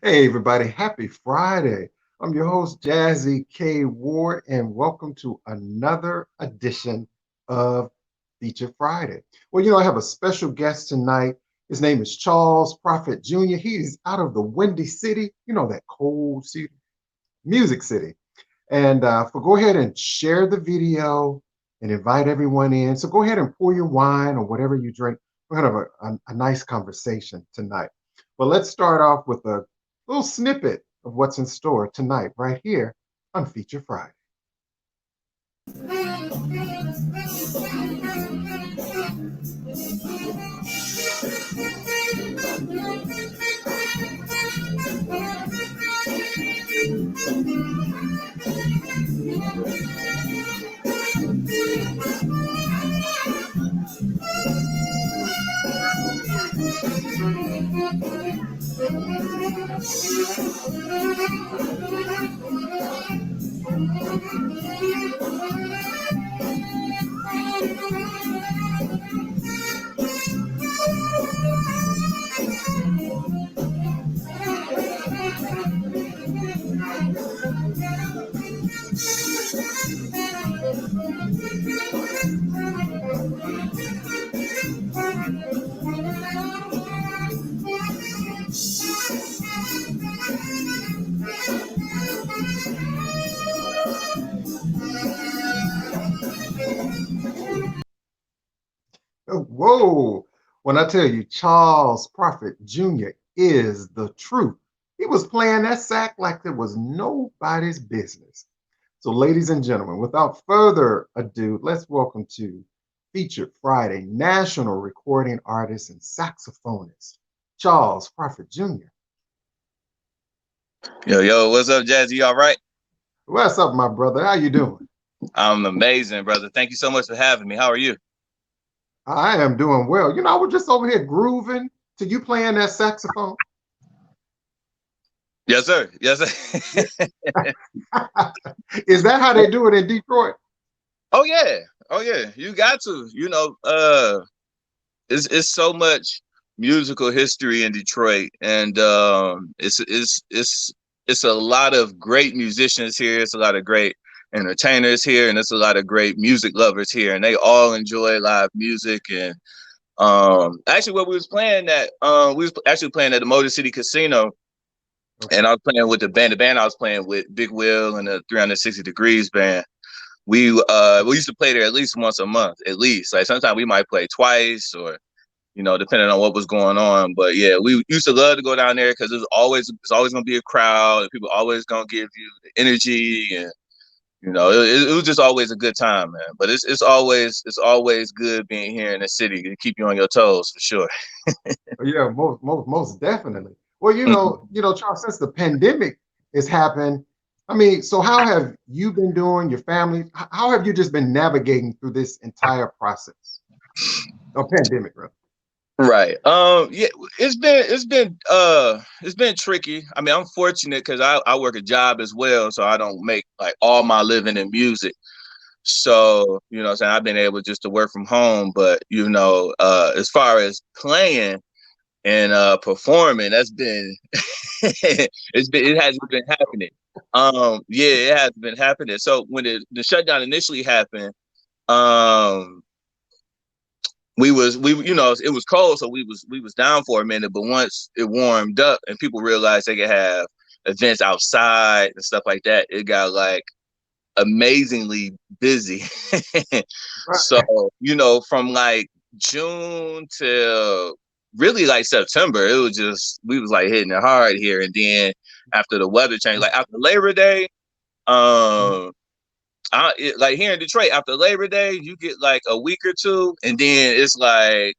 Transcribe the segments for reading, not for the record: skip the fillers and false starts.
Hey, everybody, happy Friday. I'm your host, Jazzy K. Ward, and welcome to another edition of Feature Friday. Well, I have a special guest tonight. His name is Charles Prophet Jr. He is out of the Windy City, that cold city, Music City. And go ahead and share the video and invite everyone in. So go ahead and pour your wine or whatever you drink. We're going to have a nice conversation tonight. But let's start off with a little snippet of what's in store tonight, right here on Feature Friday. Whoa. When I tell you Charles Prophet Jr. is the truth, he was playing that sack like it was nobody's business. So, ladies and gentlemen, without further ado, let's welcome to Featured Friday national recording artist and saxophonist, Charles Prophet Jr. Yo, what's up, Jazzy? You all right? What's up, my brother? How you doing? I'm amazing, brother. Thank you so much for having me. How are you? I am doing well. I was just over here grooving to you playing that saxophone. Yes, sir. Yes, sir. Is that how they do it in Detroit? Oh yeah. Oh yeah. You got to. It's so much musical history in Detroit, and it's a lot of great musicians here. It's a lot of great entertainers here, and it's a lot of great music lovers here, and they all enjoy live music. And actually, what we was playing at, we was actually playing at the Motor City Casino. Okay. And I was playing with the band. The band I was playing with, Big Will and the 360 Degrees band. We used to play there at least once a month, at least. Like sometimes we might play twice, or depending on what was going on. But yeah, we used to love to go down there because it's always gonna be a crowd, and people always gonna give you the energy, and it was just always a good time, man. But it's always good being here in the city to keep you on your toes for sure. Yeah, most definitely. Well, Charles, since the pandemic has happened, I mean, so how have you been doing, your family? How have you just been navigating through this entire process of pandemic, right? Right. Yeah, it's been tricky. I mean, I'm fortunate because I work a job as well, so I don't make like all my living in music. So, what I'm saying, I've been able just to work from home, but as far as playing and performing, that's been it hasn't been happening. Yeah, it hasn't been happening. So when the shutdown initially happened, we it was cold, so we was down for a minute, but once it warmed up and people realized they could have events outside and stuff like that, it got like amazingly busy. So, from like June till really like September, we was like hitting it hard here. And then after the weather changed, like after Labor Day, like here in Detroit, after Labor Day, you get like a week or two, and then it's like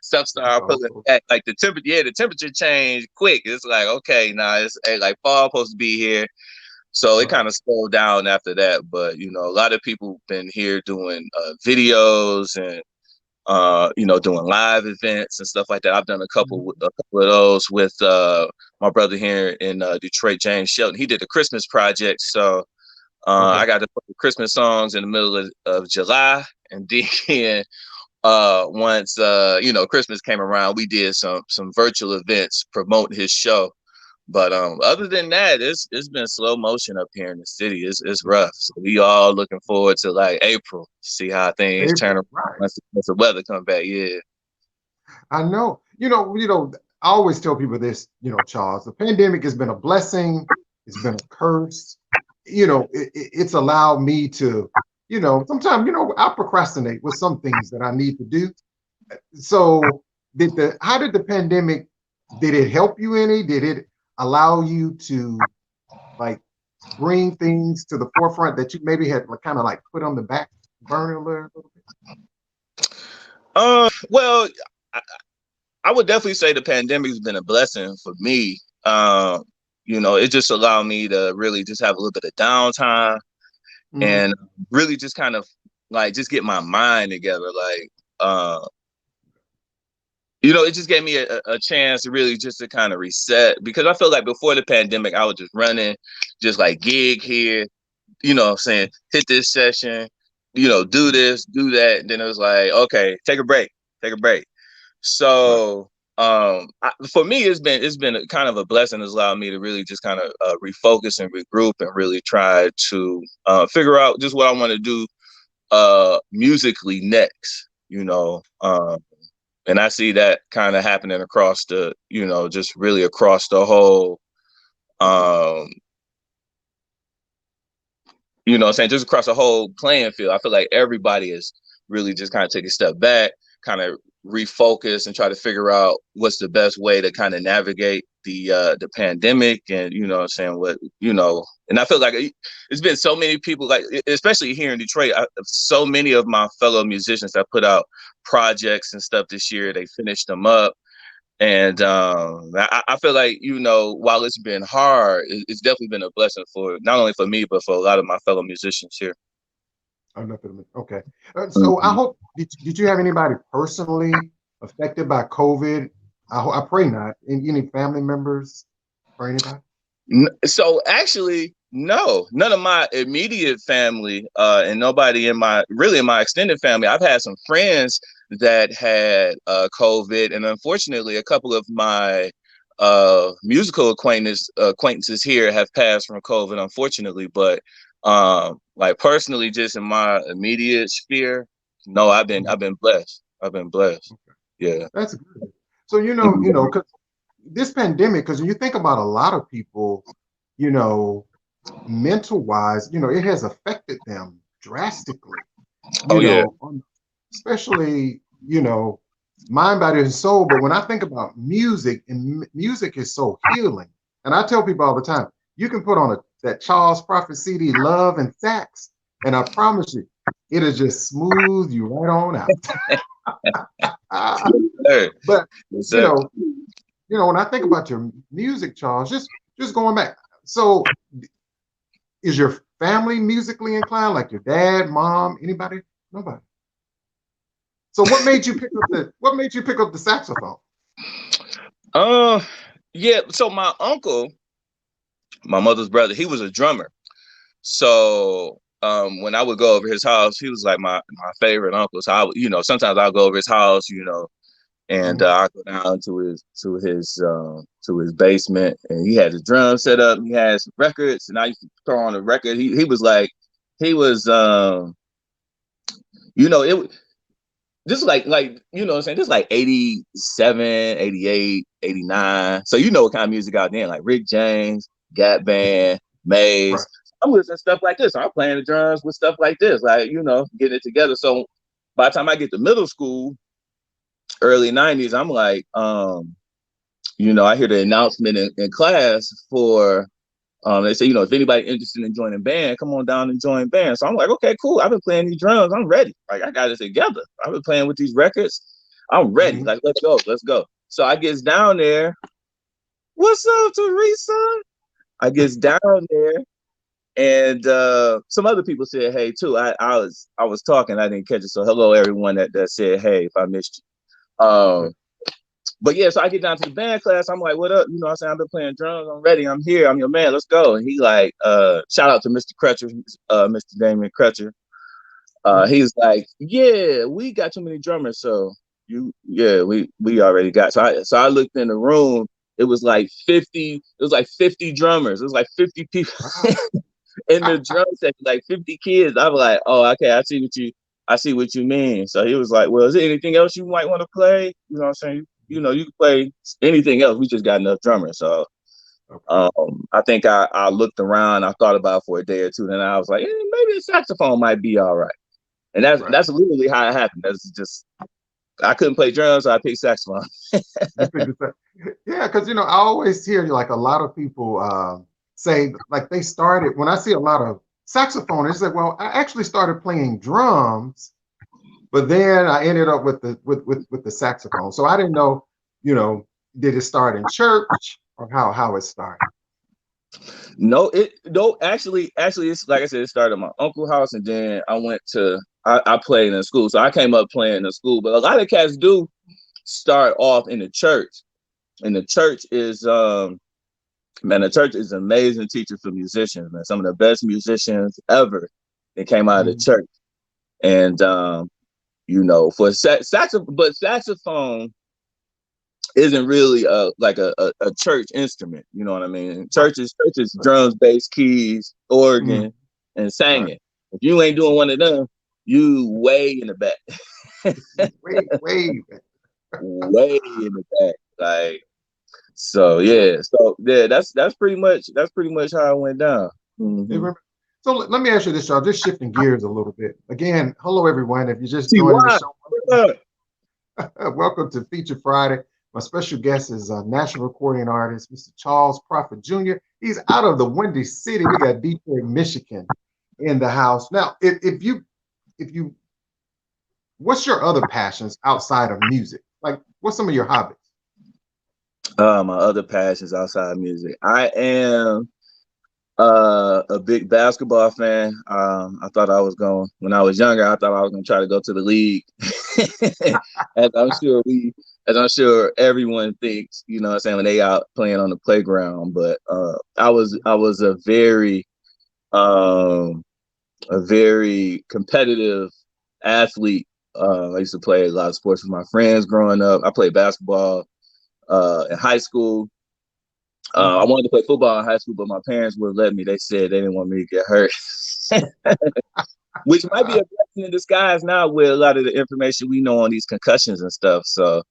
stuff start pulling back. Like the temperature changed quick. It's like, okay, now it's like fall supposed to be here. So it kind of slowed down after that. But a lot of people been here doing videos and doing live events and stuff like that. I've done a couple of those with my brother here in Detroit, James Shelton. He did a Christmas project, so I got to play Christmas songs in the middle of July, and then once Christmas came around, we did some virtual events promoting his show. But other than that, it's been slow motion up here in the city. It's rough. So we all looking forward to like April to see how things turn April, around right? once the weather come back. Yeah. I know. I always tell people this, Charles, the pandemic has been a blessing, it's been a curse. It's allowed me to, sometimes, I procrastinate with some things that I need to do. So how did the pandemic, did it help you any? Did it allow you to like bring things to the forefront that you maybe had kind of like put on the back burner a little bit? Well, I, I would definitely say the pandemic has been a blessing for me. It just allowed me to really just have a little bit of downtime Mhm. and really just kind of like just get my mind together. Like, it just gave me a chance to really just to kind of reset because I feel like before the pandemic, I was just running, just like gig here, what I'm saying, hit this session, do this, do that. And then it was like, okay, take a break, take a break. Right. So for me, it's been kind of a blessing. It's allowed me to really just kind of refocus and regroup and really try to figure out just what I want to do musically next. And I see that kind of happening across the, just really across the whole, um, what I'm saying, just across the whole playing field. I feel like everybody is really just kind of take a step back, kind of refocus and try to figure out what's the best way to kind of navigate the pandemic and what I'm saying, and I feel like it's been so many people, like especially here in Detroit, so many of my fellow musicians that put out projects and stuff this year, they finished them up. And I feel like, while it's been hard, it's definitely been a blessing for not only for me, but for a lot of my fellow musicians here. Okay. So I Mhm. hope, did you have anybody personally affected by COVID? I pray not. Any family members or anybody? So actually, no, none of my immediate family and nobody in my extended family. I've had some friends that had COVID, and unfortunately, a couple of my musical acquaintances here have passed from COVID, unfortunately. But like personally, just in my immediate sphere, no, I've been blessed. I've been blessed. Yeah. That's good. So Mhm. because this pandemic, because when you think about a lot of people, you know, mental wise, it has affected them drastically. Oh yeah. Especially mind, body, and soul. But when I think about music, and music is so healing, and I tell people all the time, you can put on that Charles Prophet CD, Love and Sax, and I promise you, it'll just smooth you right on out. Yes, sir. But Yes, you sir. know, when I think about your music, Charles, just going back. So, is your family musically inclined, like your dad, mom, anybody? Nobody. So, what made you pick up the saxophone? Uh, yeah. So my uncle, my mother's brother, he was a drummer. So when I would go over his house, he was like my favorite uncle. So sometimes I'll go over his house, and Mhm. I go down to his basement, and he had his drum set up. And he had some records, and I used to throw on the record. He was like, he was it. This is like what I'm saying, this is like 87, 88, 89. So what kind of music out there, like Rick James, Gap Band, Right. Maze. I'm listening to stuff like this. I'm playing the drums with stuff like this, like, getting it together. So by the time I get to middle school, early 90s, I'm like, I hear the announcement in class for they say, if anybody interested in joining band, come on down and join band. So I'm like, okay, cool. I've been playing these drums. I'm ready. Like I got it together. I've been playing with these records. I'm ready. Mhm. Like, let's go. Let's go. So I gets down there. What's up, Teresa? I gets down there and some other people said hey too. I was talking, I didn't catch it. So hello everyone that said hey if I missed you. Okay. But yeah, so I get down to the band class. I'm like, what up? I said, I've been playing drums. I'm ready. I'm here. I'm your man. Let's go. And he like, shout out to Mr. Crutcher, Mr. Damien Crutcher. He's like, yeah, we got too many drummers, so we already got. So I looked in the room. It was like 50. It was like 50 drummers. It was like 50 people Wow. in the drum section, like 50 kids. I'm like, oh, okay, I see what you mean. So he was like, well, is there anything else you might want to play? You know what I'm saying? You know, you can play anything else. We just got enough drummers. So Okay. I think I looked around. I thought about it for a day or two. Then I was like, maybe the saxophone might be all right. And Right. that's literally how it happened. That's just I couldn't play drums, so I picked saxophone. You picked it up. Yeah, because I always hear like a lot of people say like they started when I see a lot of saxophone, they say, well, I actually started playing drums, but then I ended up with the saxophone. So I didn't know, you know, did it start in church or how it started? No, actually, it's like I said, it started at my uncle's house, and then I played in school. So I came up playing in school, but a lot of cats do start off in the church. And the church is man, the church is an amazing teacher for musicians, man. Some of the best musicians ever that came out of the Mhm. church. And for saxophone isn't really like a church instrument. You know what I mean? Right. Churches, Right. drums, bass, keys, Mhm. organ, and Right. singing. If you ain't doing one of them, you way in the back. Way back. Way in the back. Like so yeah, that's pretty much how it went down. You Mm-hmm. remember? So let me ask you this, y'all. Just shifting gears a little bit. Again, hello everyone. If you're just See joining the why? show, welcome to Feature Friday. My special guest is a national recording artist, Mr. Charles Prophet Jr. He's out of the Windy City. We got Detroit, Michigan in the house. Now, if you what's your other passions outside of music? Like what's some of your hobbies? My other passions outside music. I am a big basketball fan. I thought I was going when I was younger. I thought I was going to try to go to the league, as I'm sure everyone thinks. You know, what I'm saying when they out playing on the playground. But I was um, a very competitive athlete. I used to play a lot of sports with my friends growing up. I played basketball in high school. I Mhm. wanted to play football in high school, but my parents wouldn't let me. They said they didn't want me to get hurt, which might be a blessing in disguise now with a lot of the information we know on these concussions and stuff. So,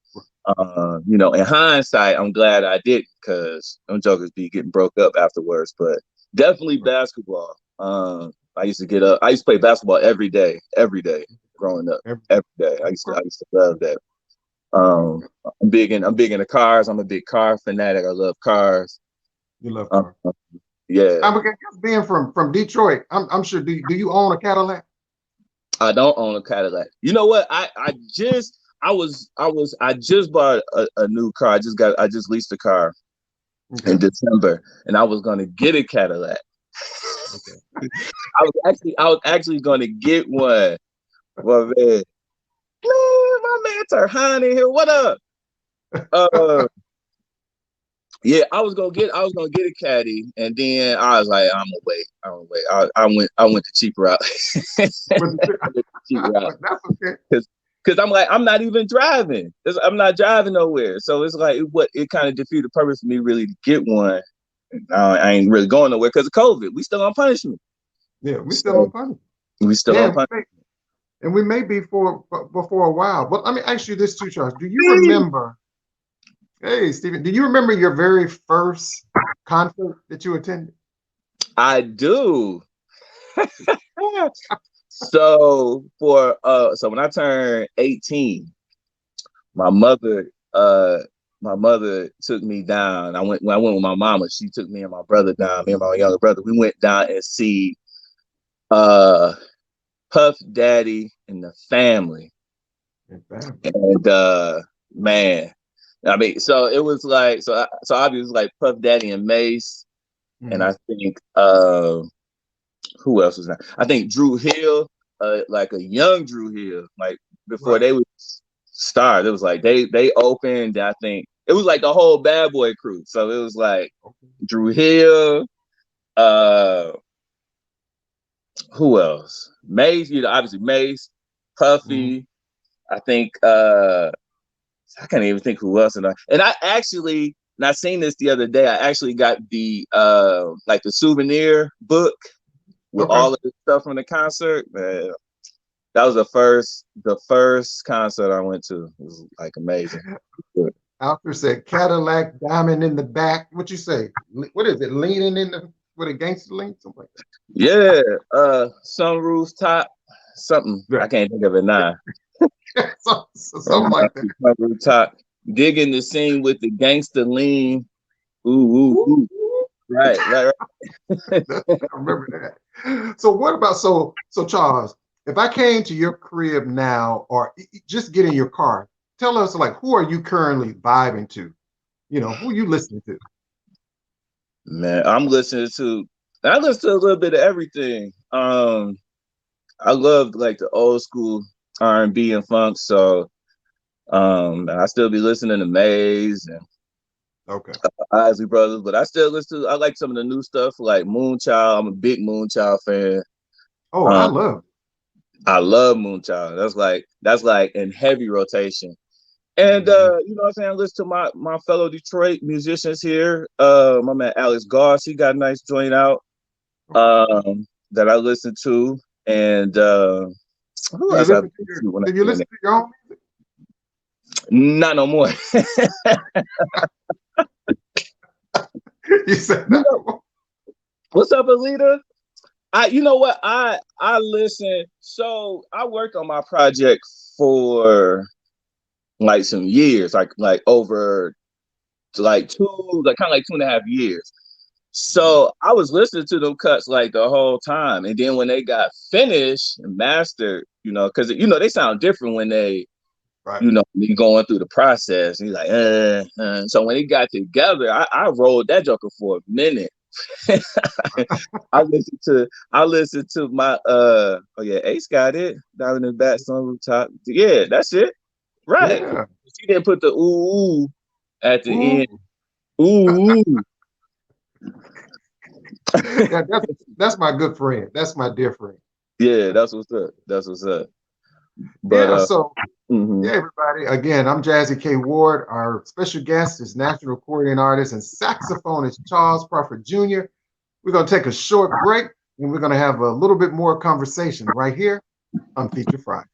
in hindsight, I'm glad I didn't because them jokers be getting broke up afterwards. But definitely basketball. I used to get up. I used to play basketball every day growing up. Every day. I used to love that. Um, I'm big into cars. I'm a big car fanatic. I love cars. You love Um, cars. yeah, I'm being from Detroit. I'm sure. Do you own a Cadillac? I don't own a Cadillac. You know what? I just bought a new car. I just leased a car in Okay. December, and I was gonna get a Cadillac. Okay. I was actually gonna get one. Well, man, my man Tarhan in here. What up? Uh, yeah, I was gonna get a caddy, and then I was like, I'm gonna wait. I went the cheaper route. But I went the cheaper route that's okay. because I'm like, I'm not even driving. I'm not driving nowhere. So it's like it kind of defeated the purpose for me really to get one. I ain't really going nowhere because of COVID. We still on punishment. Yeah, we still So on punishment. we still Yeah, on punishment. and we may be for a while. But let me ask you this too, Charles. Do you remember? Hey, Stephen, do you remember your very first concert that you attended? I do. So when I turned 18, my mother my mother took me down. When I went with my mama, she took me and my brother down, me and my younger brother. We went down and see uh Puff Daddy and the Family. In fact. And man, I mean, so it was like so obviously like Puff Daddy and Mace, and Mhm. I think who else was that? I think Drew Hill, like a young Drew Hill, like before Right. they was stars. It was like they opened. I think it was like the whole Bad Boy crew. So it was like Okay. Drew Hill. Uh, who else? Mace, obviously Mace, Mhm. Puffy. I think I can't even think who else. And I actually, and I seen this the other day. I actually got the like the souvenir book with Okay. all of the stuff from the concert. Man, that was the first concert I went to. It was like amazing. Alfred said Cadillac diamond in the back. What you say? What is it? Leaning in the with a gangster lean? Something like Yeah, sunroof top, something I that. can't think of it now. Right. Something like that. Sunroof top, digging the scene with the gangster lean. Ooh, ooh, Woo, ooh. woo. Right. I remember that. So what about so Charles? If I came to your crib now, or just get in your car, tell us like who are you currently vibing to? You know, who you listening to? Man, I listen to a little bit of everything. I love like the old school R&B and funk, so I still be listening to Maze and Okay. Isley Brothers, but I like some of the new stuff like Moonchild. I'm a big Moonchild fan. Oh, I Um, love. I love Moonchild. That's like in heavy rotation. And Mhm. you know what I'm saying? I listen to my fellow Detroit musicians here. My man Alex Goss, he got a nice joint out Okay. that I listen to. And who Do you else I listen to listen your to when I do you get in listen there? to your own music? Not no more. You said You that. know, what's up, Alita? You know what? I listen. So I worked on my project for like some years, like over like kind of like 2.5 years. Mhm. So I was listening to them cuts like the whole time, and then when they got finished and mastered, because they sound different when they, Right. me going through the process. And he's like, So when it got together, I rolled that joker for a minute. I listened to my oh yeah, Ace got it down in the back on rooftop. Yeah, that's it. Right. Yeah. She didn't put the ooh, ooh at the Ooh. end. Ooh, ooh. Yeah, that's my good friend. That's my dear friend. Yeah, that's what's up. That's what's up. But Yeah, so mhm. yeah, everybody. Again, I'm Jazzy K. Ward. Our special guest is national recording artist and saxophonist Charles Crawford Jr. We're going to take a short break and we're going to have a little bit more conversation right here on Feature Friday.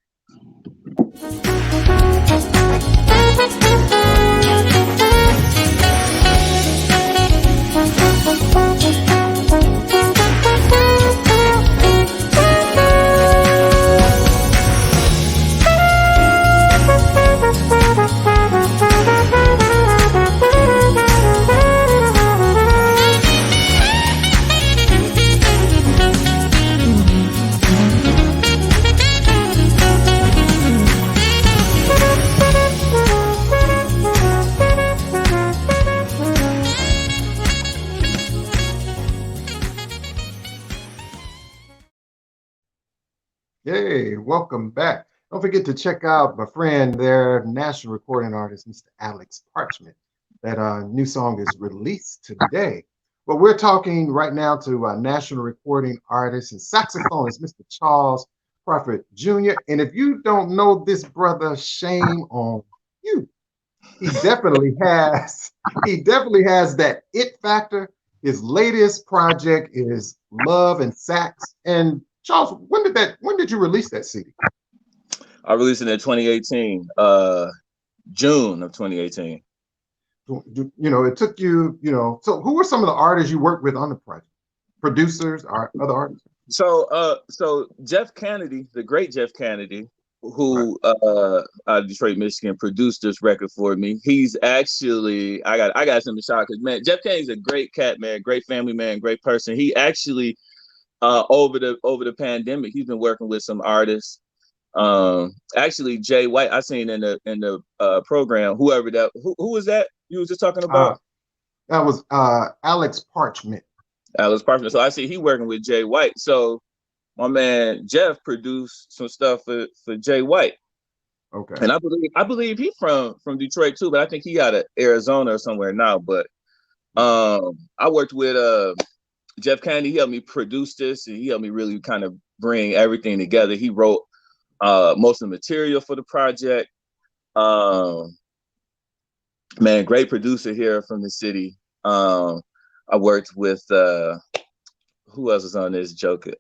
Hey, welcome back. Don't forget to check out my friend there, national recording artist, Mr. Alex Parchment. That new song is released today. But we're talking right now to national recording artist and saxophonist, Mr. Charles Crawford Jr. And if you don't know this brother, shame on you. He definitely has that it factor. His latest project is Love and Sax. And Charles, when did you release that CD? I released it in 2018, June of 2018. It took you, so who were some of the artists you worked with on the project? Producers or other artists? So Jeff Kennedy, the great Jeff Kennedy, Right. who out of Detroit, Michigan, produced this record for me. He's actually I got some shock because man, Jeff Kennedy's a great cat man, great family man, great person. He actually over the pandemic, he's been working with some artists. Actually, Jay White, I seen in the program, who was that you was just talking Uh, about? that was Alex Parchment. Alex Parker. So I see he working with Jay White. So my man Jeff produced some stuff for Jay White, Okay. and I believe he from Detroit too, but I think he out of Arizona or somewhere now. But I worked with Jeff Kennedy, he helped me produce this, and he helped me really kind of bring everything together. He wrote most of the material for the project. Man, great producer here from the city. I worked with who else is on this Joker?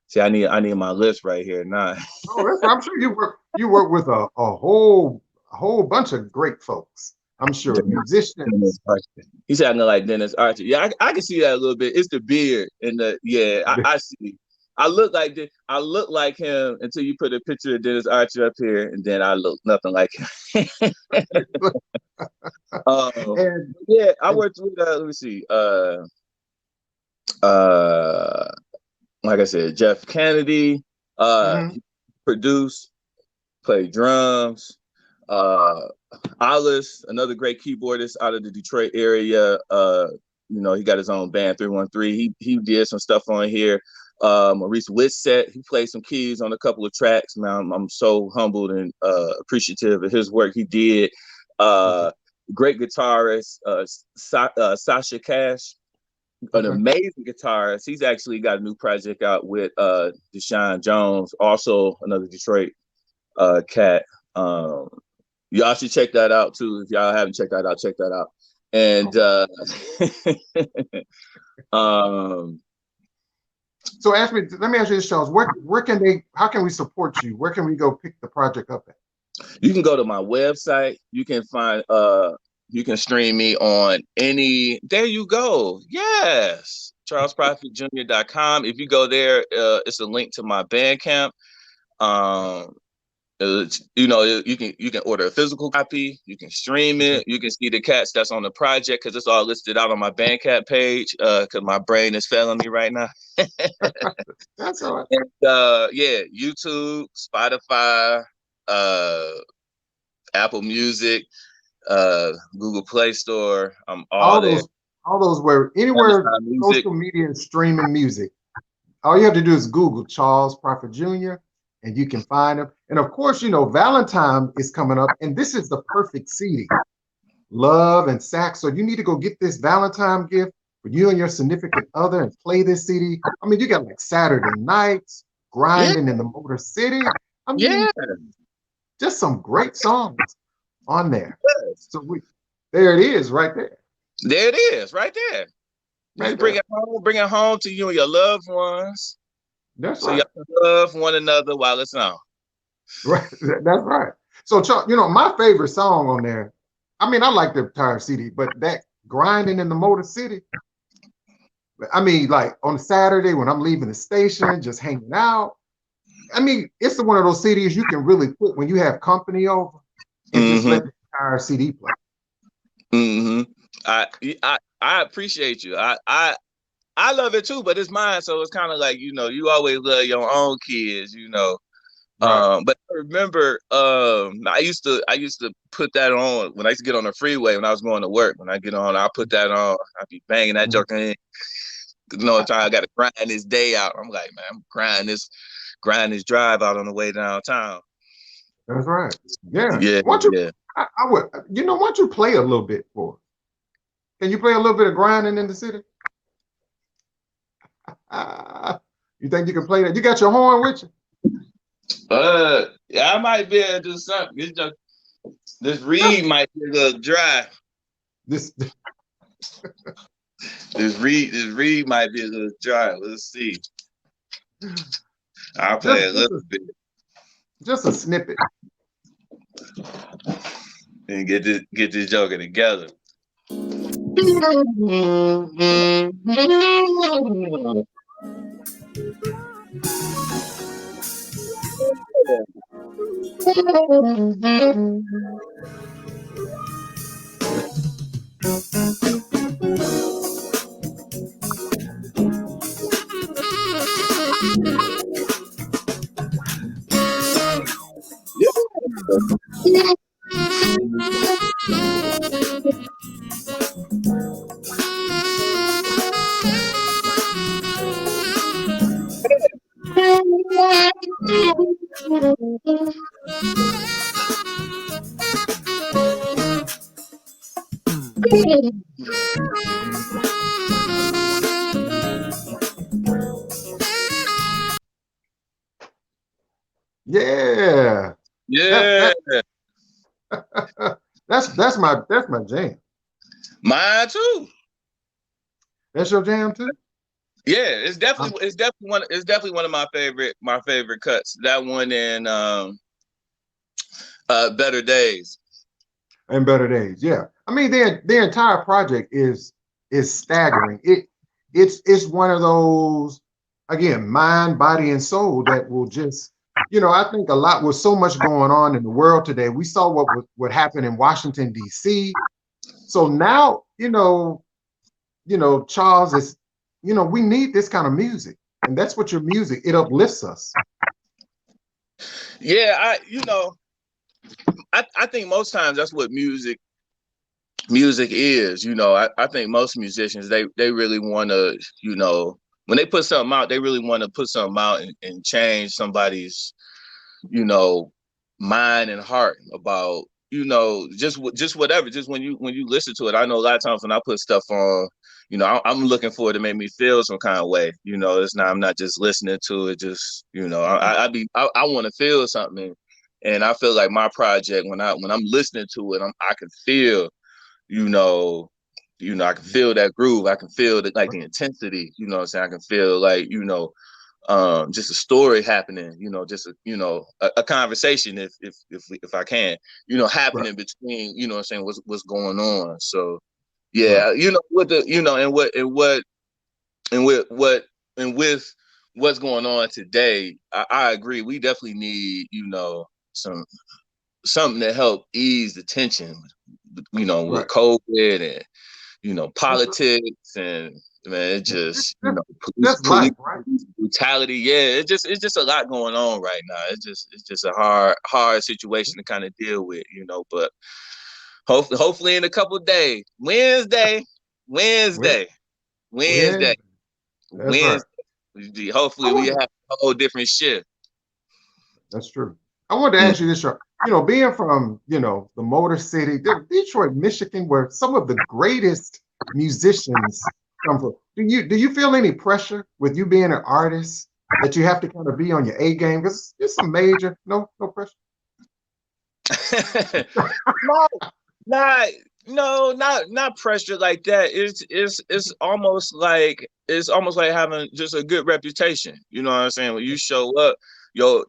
See, I need my list right here now. Oh, I'm sure you work with a whole bunch of great folks. I'm sure musicians. He sounded like Dennis Archer. Yeah, I can see that a little bit. It's the beard and I see. I look like this. I look like him until you put a picture of Dennis Archer up here, and then I look nothing like him. Yeah, I worked with let me see. Like I said, Jeff Kennedy, produced, played drums. Alice, another great keyboardist out of the Detroit area. He got his own band, 313. He did some stuff on here. Maurice Whitsett, he played some keys on a couple of tracks. Man, I'm so humbled and appreciative of his work he did. Great guitarist, Sasha Cash, an amazing guitarist. He's actually got a new project out with Deshaun Jones, also another Detroit cat. Y'all should check that out too. If y'all haven't checked that out, check that out. And so let me ask you this, Charles. How can we support you? Where can we go pick the project up at? You can go to my website. You can find you can stream me on there you go. Yes. CharlesProphetJr.com. If you go there, it's a link to my Bandcamp. You can order a physical copy. You can stream it. You can see the cats that's on the project because it's all listed out on my Bandcamp page. Because my brain is failing me right now. That's all right. And, YouTube, Spotify, Apple Music, Google Play Store. All those where anywhere social media is streaming music. All you have to do is Google Charles Prophet Jr. and you can find them. And of course, Valentine is coming up, and this is the perfect CD. Love and sax. So you need to go get this Valentine gift for you and your significant other and play this CD. I mean, you got like Saturday Nights, Grinding in the Motor City. I mean, just some great songs on there. So there it is, right there. There it is, right there. Right, bring it home to you and your loved ones. That's so right. y'all can love one another while it's on. Right, that's right. So, my favorite song on there. I mean, I like the entire CD, but that Grinding in the Motor City. I mean, like on a Saturday when I'm leaving the station, just hanging out. I mean, it's one of those CDs you can really put when you have company over and just let the entire CD play. I appreciate you. I love it too, but it's mine, so it's kind of like you always love your own kids, Right. But I remember, I used to put that on when I used to get on the freeway when I was going to work. When I get on, I'll put that on. I'd be banging that joker in. I got to grind this day out. I'm like, man, I'm grind this drive out on the way downtown. That's right. Yeah. Yeah. Why don't you play a little bit for us? Can you play a little bit of Grinding in the City? You think you can play that? You got your horn with you? Yeah, I might be able to do something. This reed might be a little dry. This reed might be a little dry. Let's see. I'll play a little bit. Just a snippet. And get this joker together. Yeah. That Yeah, that that's my jam. mine too. That's your jam too? Yeah, Um, it's definitely one of my favorite cuts. That one and Better Days. and Better Days. Yeah. I mean, their entire project is staggering. It's one of those, again, mind, body, and soul that will just, I think a lot with so much going on in the world today. We saw what happened in Washington, D.C. So now, Charles is, we need this kind of music. And that's what your music, it uplifts us. Yeah, I think most times that's what music is. I think most musicians they really want to, when they put something out, they really want to put something out and change somebody's, you know, mind and heart about, just whatever. Just when you listen to it, I know a lot of times when I put stuff on, I'm looking for it to make me feel some kind of way. It's not, I'm not just listening to it. Just, I want to feel something, and I feel like my project when I'm listening to it, I can feel, you know, I can feel that groove. I can feel the intensity. What I'm saying? I can feel like, just a story happening, just a conversation, if I can, Right. happening between, what I'm saying, what's going on. So Right. yeah, with the, and with what's going on today, I agree. We definitely need, some something to help ease the tension, with Right. COVID and, That's right. politics, and man, it Yeah. just, That's police life, right? brutality. Yeah, it's just a lot going on right now. It's just a hard situation to kind of deal with, But hopefully in a couple of days, When, Wednesday, Wednesday, when, that's right. I hopefully we have wonder, a whole different shift. that's true. I wanted to Mm. ask you this, Sean. Being from, the Motor City, Detroit, Michigan, where some of the greatest musicians come from. Do you feel any pressure with you being an artist that you have to kind of be on your A game? Because it's some major, no pressure. No, not no, not pressure like that. It's almost like having just a good reputation. You know what I'm saying? When you show up, your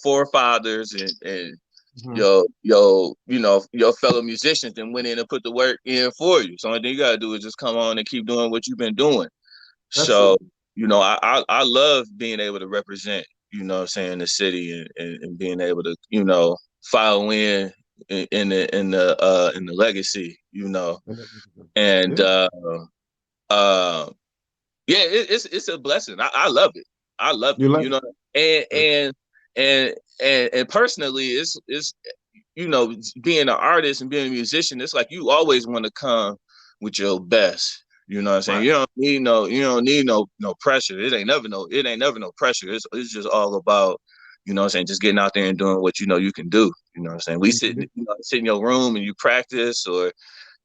forefathers and Mhm. your fellow musicians and went in and put the work in for you. So only thing you gotta do is just come on and keep doing what you've been doing. That's So, true. I love being able to represent, what I'm saying, the city, and being able to, follow in the legacy, and Yeah, uh yeah, it's a blessing. I love it. I love you it. love And it. and personally, it's being an artist and being a musician, it's like you always want to come with your best. You know what I'm saying? Right. You don't need no pressure. It ain't never no pressure. It's just all about, what I'm saying, just getting out there and doing what you can do. You know what I'm saying? We You can sit in your room and you practice, or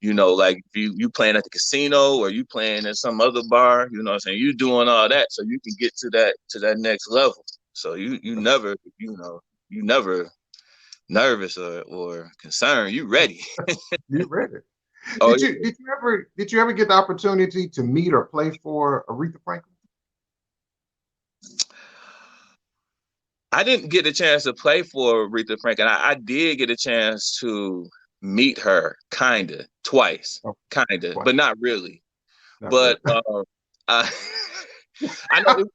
like if you playing at the casino or you playing at some other bar, what I'm saying, you doing all that so you can get to that next level. So you never, you never nervous or concerned. You ready? You read it. Oh Did you ever get the opportunity to meet or play for Aretha Franklin? I didn't get a chance to play for Aretha Franklin. I did get a chance to meet her, kinda, twice, Oh, kinda, twice. but not really. Not really. But I, I know it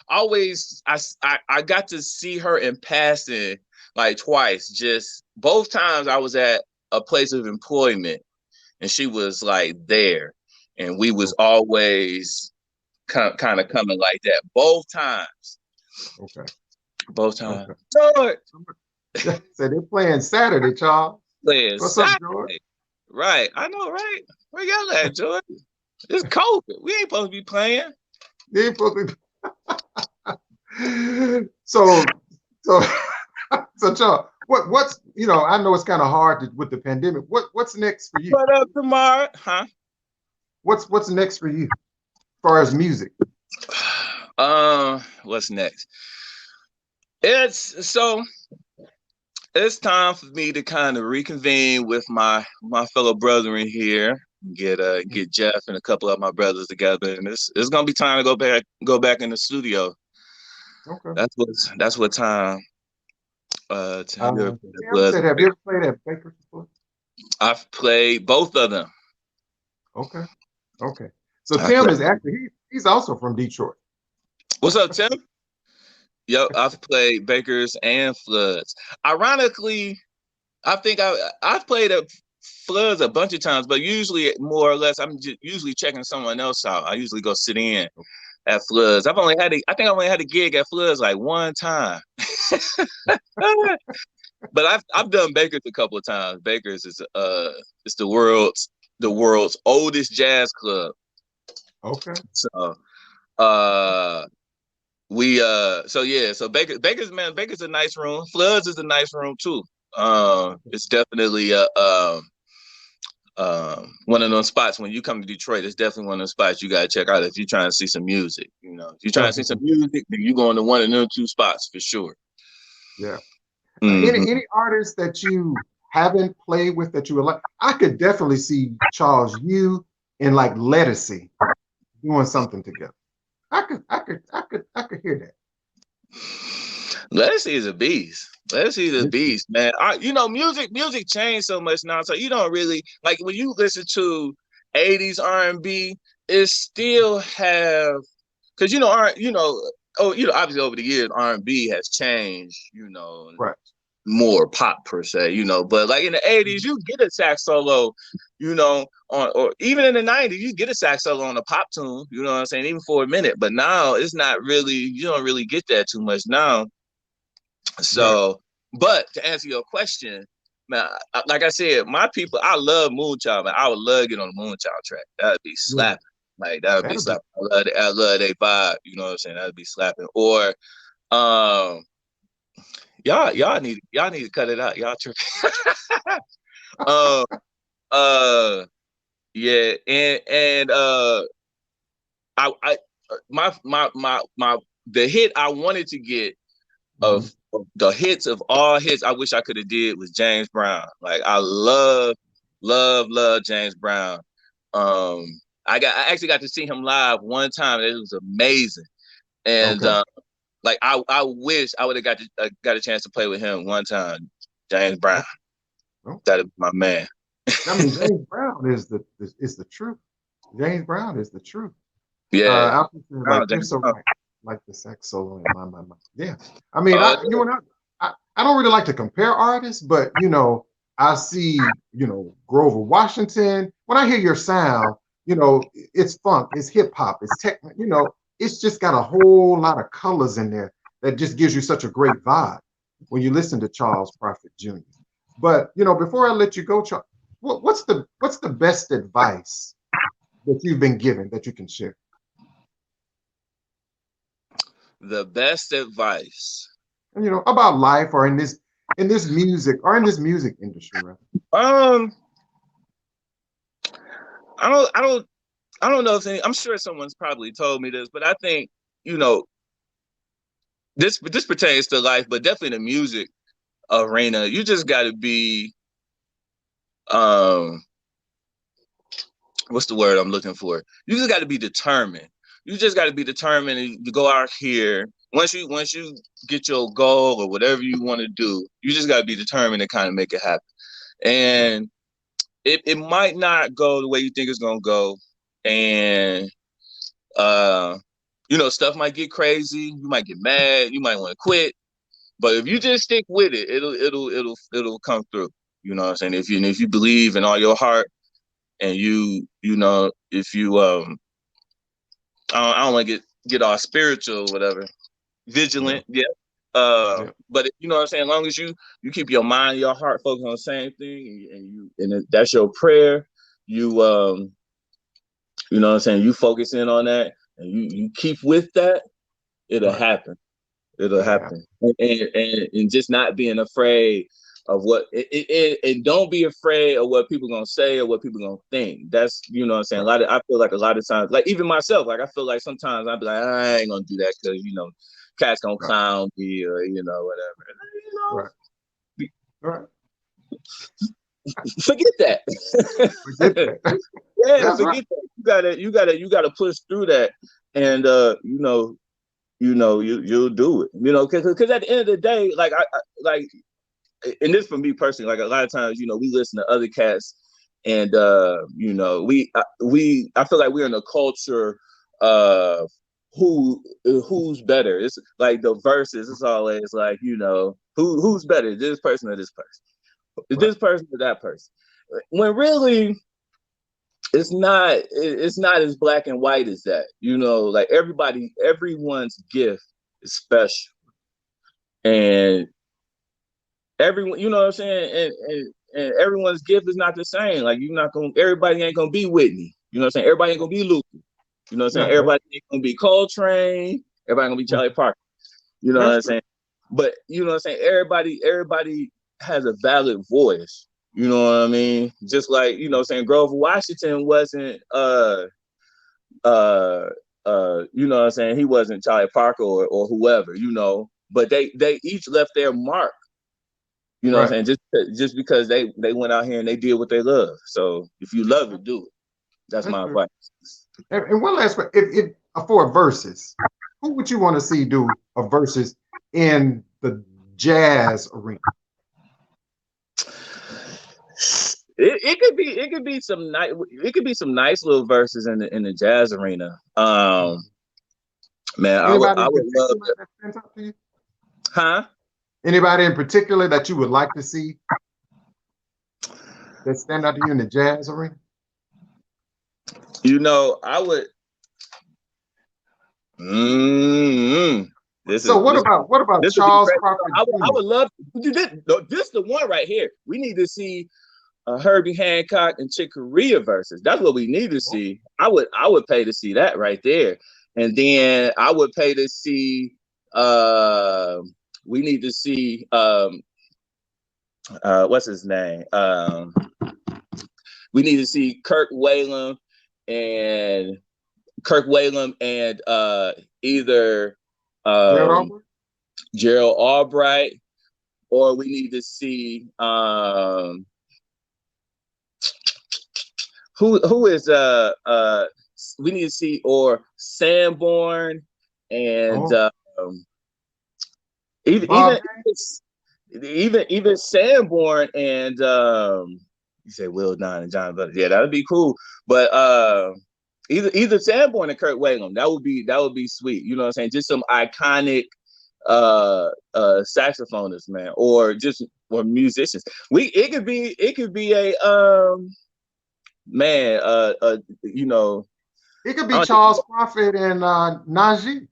always I got to see her in passing like twice. Just both times I was at a place of employment and she was like there, and we was Okay. always kind of coming like that both times. Okay. Both times. Okay. George So they're playing Saturday, Charles. playing What's up, George? Saturday. Right. I know, right? Where y'all at, George? It's COVID. We ain't supposed to be playing. You ain't supposed to. So so Charles, I know it's kind of hard with the pandemic. What's next for you? What up tomorrow? Huh? What's next for you as far as music? What's next? It's so it's time for me to kind of reconvene with my fellow brethren here. Get Jeff and a couple of my brothers together, and it's gonna be time to go back in the studio. Okay. That's what time to hear Tim Bloods. said, have you ever played at Baker's before? I've played both of them. Okay. Okay. So I Tim played. is actually he's also from Detroit. What's up, Tim? Yep, I've played Bakers and Floods. Ironically, I think I've played at Floods a bunch of times, but usually more or less I'm usually checking someone else out. I usually go sit in at Floods. I think I only had a gig at Floods like one time. But I've done Bakers a couple of times. Bakers is it's the world's oldest jazz club. Okay. So uh so Baker's a nice room. Floods is a nice room too. It's definitely one of those spots when you come to Detroit. It's definitely one of those spots you gotta check out if you're trying to see some music. You know, if you're trying to see some music, then you go into one of them two spots for sure. Yeah. Mm-hmm. Any artists that you haven't played with that you would like? I could definitely see Charles you and like Lettucey doing something together. I could hear that. Lettucey is a beast. Lettucey is a beast, man. Music changed so much now, so you don't really like when you listen to 80s R&B. It still have because obviously over the years R&B has changed. Right. More pop per se, but like in the 80s, you get a sax solo, or even in the 90s, you get a sax solo on a pop tune, you know what I'm saying, even for a minute. But now it's not really, you don't really get that too much now. So, right. But to answer your question, man, like I said, my people, I love Moonchild, man. I would love to get on the Moonchild track. That'd be slapping. Yeah. Like that would be slapping. I love their vibe, you know what I'm saying? That'd be slapping. Or y'all need to cut it out. Y'all tripping. Yeah, and I my the hit I wanted to get of the hits of all hits I wish I could have did was James Brown. Like I love James Brown. I actually got to see him live one time. It was amazing. And like I wish I would have got a chance to play with him one time. James Brown. That is my man. I mean, James Brown is the truth. James Brown is the truth. Yeah. Like you're so right. Like the sax solo in my mind. Yeah. I mean, I don't really like to compare artists, but I see, Grover Washington. When I hear your sound, it's funk, it's hip hop, it's techno, it's just got a whole lot of colors in there that just gives you such a great vibe when you listen to Charles Prophet Jr. But before I let you go, Charles, what's the best advice that you've been given that you can share? The best advice, about life or in this music or in this music industry, right? I don't know if I'm sure someone's probably told me this, but I think this pertains to life, but definitely the music arena. You just got to be what's the word I'm looking for? You just got to be determined. You just got to be determined to go out here. Once you get your goal or whatever you want to do, you just got to be determined to kind of make it happen. And it might not go the way you think it's gonna go, and stuff might get crazy. You might get mad. You might want to quit. But if you just stick with it, it'll come through. You know what I'm saying? If you believe in all your heart, and if you I don't want to get all spiritual or whatever, vigilant, yeah. But you know what I'm saying? As long as you keep your mind, your heart focused on the same thing, and that's your prayer, you know what I'm saying? You focus in on that, and you keep with that, it'll happen. It'll happen. And just not being afraid of what and don't be afraid of what people gonna say or what people gonna think. That's what I'm saying. I feel like a lot of times, like even myself, like I feel like sometimes I'd be like, I ain't gonna do that because cats gonna clown me or whatever. Right. Right. Forget that. Forget that. Yeah, That's forget right. that. You gotta push through that, and you'll do it. Because at the end of the day, like like, and this for me personally, like a lot of times, we listen to other cats, and I feel like we're in a culture of who's better. It's like the verses. It's always like who's better, this person or this person, Right. this person or that person. When really it's not as black and white as that. Like everyone's gift is special, and everyone, you know what I'm saying, and everyone's gift is not the same. Like everybody ain't gonna be Whitney. You know what I'm saying? Everybody ain't gonna be Luther. You know what I'm saying? Yeah, Everybody ain't gonna be Coltrane. Everybody gonna be Charlie Parker. You know what I'm saying? But you know what I'm saying? Everybody has a valid voice. You know what I mean? Just like, saying Grover Washington wasn't you know what I'm saying, he wasn't Charlie Parker or whoever, but they each left their mark. You know what I'm saying? Just because they went out here and they did what they love. So if you love it, do it. That's my advice. And one last question: if for verses, who would you want to see do a verses in the jazz arena? It could be some nice little verses in the jazz arena. Man, Anybody I would love that stands out to you? Huh? Anybody in particular that you would like to see that stand out to you in the jazz arena? I would. What about Charles Crawford Jr.? I would love this the one right here. We need to see Herbie Hancock and Chick Corea versus. That's what we need to see. I would pay to see that right there, and then I would pay to see. We need to see what's his name? We need to see Kirk Whalum and either Gerald Albright, or we need to see who is we need to see, or Sanborn and even Sanborn and you say Will Don and John Butter. Yeah, that would be cool. But either Sanborn and Kurt Whalum, that would be sweet. You know what I'm saying? Just some iconic saxophonists, man, or musicians. It could be a man, it could be Charles Crawford and Najee.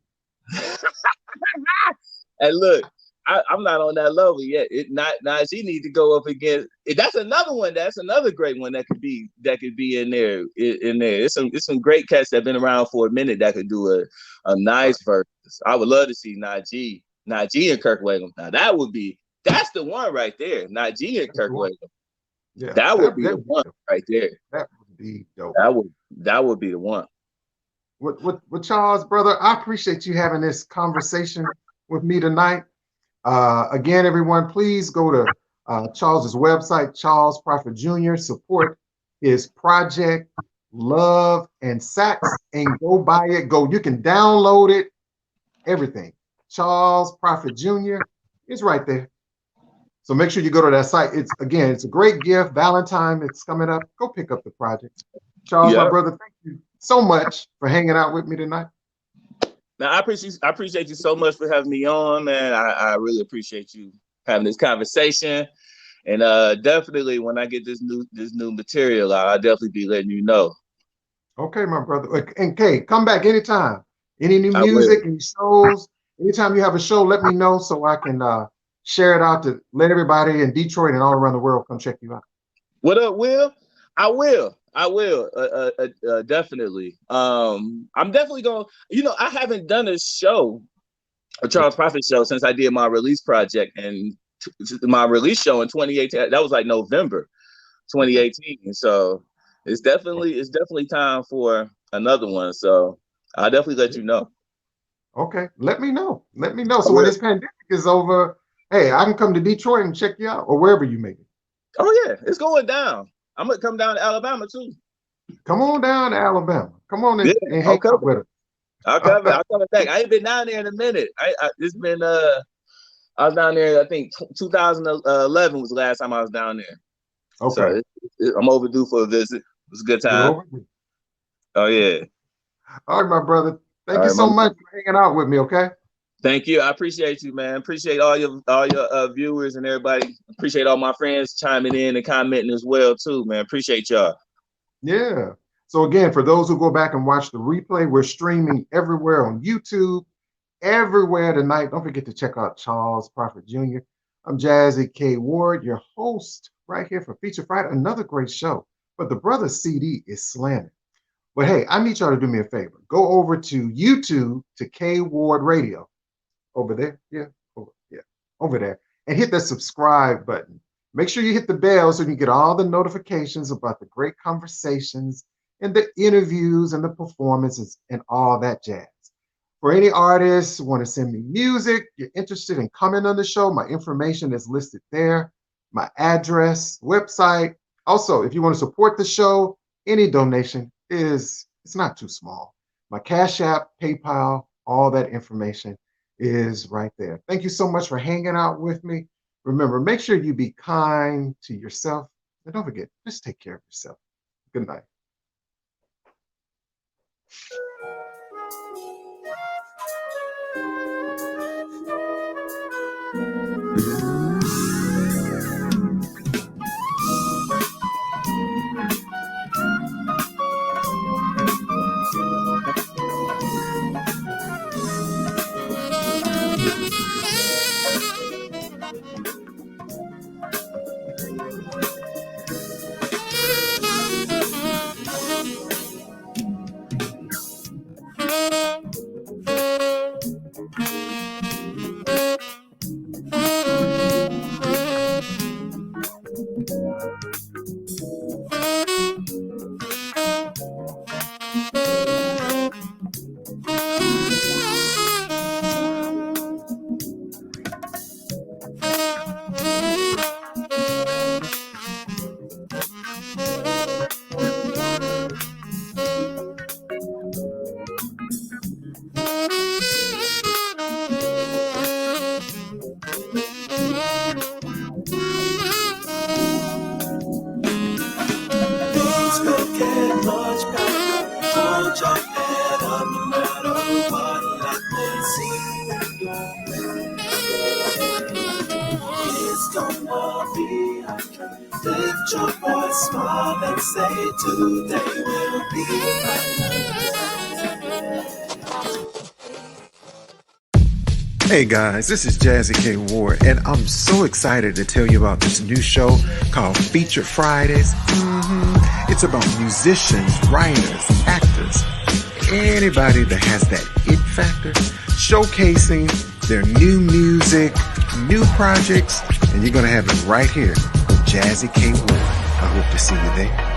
And look, I'm not on that level yet. Najee need to go up against. That's another one. That's another great one that could be in there. It's some great cats that've been around for a minute that could do a nice verse. I would love to see Najee and Kirk Whalum. Now that's the one right there. Najee and Kirk Whalum. Yeah, that would be the one right there. That would be dope. That would be the one. With Charles, brother, I appreciate you having this conversation with me tonight. Again, everyone, please go to Charles's website, Charles Prophet Jr. Support his project, Love and Sax, and go buy it. You can download it, everything. Charles Prophet Jr. is right there. So make sure you go to that site. It's a great gift. Valentine, it's coming up. Go pick up the project. Charles, my brother, thank you so much for hanging out with me tonight. Now, I appreciate you so much for having me on, man. I really appreciate you having this conversation, and definitely when I get this new material, I'll definitely be letting you know. Okay, my brother. And Kay, come back anytime. Any new music, any shows, anytime you have a show, let me know so I can share it out to let everybody in Detroit and all around the world come check you out. What up, Will? I will. Definitely. I'm definitely going. I haven't done a Charles Prophet show since I did my release project, and my release show in 2018. That was like November 2018. So it's definitely time for another one. So I'll definitely let you know. Okay, let me know. Let me know. I So when will. this pandemic is over, hey, I can come to Detroit and check you out, or wherever you may be. Oh yeah, it's going down. I'm gonna come down to Alabama too. Come on down to Alabama. Come on Yeah, and I'll hang come. out with I'll us. come. I'll come back. I ain't been down there in a minute. It's been I was down there. I think 2011 was the last time I was down there. So Okay, I'm overdue for a visit. It was a good you're time. over here. Oh yeah. All right, my brother. Thank All you right, so mama. much for hanging out with me. Okay. Thank you. I appreciate you, man. Appreciate all your viewers and everybody. Appreciate all my friends chiming in and commenting as well too, man. Appreciate y'all. Yeah. So again, for those who go back and watch the replay, we're streaming everywhere on YouTube, everywhere tonight. Don't forget to check out Charles Prophet Jr. I'm Jazzy K. Ward, your host right here for Feature Friday. Another great show. But the brother CD is slamming. But hey, I need y'all to do me a favor. Go over to YouTube to K Ward Radio. Over there. Yeah, over there. And hit that subscribe button. Make sure you hit the bell so you can get all the notifications about the great conversations and the interviews and the performances and all that jazz. For any artists who want to send me music, you're interested in coming on the show, my information is listed there, my address, website. Also, if you want to support the show, any donation it's not too small. My Cash App, PayPal, all that information is right there. Thank you so much for hanging out with me. Remember, make sure you be kind to yourself. And don't forget, just take care of yourself. Good night. Things could get much better. Hold your head up no matter what. Let me see your It's gonna be okay. Lift your voice, smile, and say today will be Hey guys, this is Jazzy K. Ward, and I'm so excited to tell you about this new show called Feature Fridays. It's about musicians, writers, actors, anybody that has that it factor, showcasing their new music, new projects, and you're going to have it right here with Jazzy K. Ward. I hope to see you there.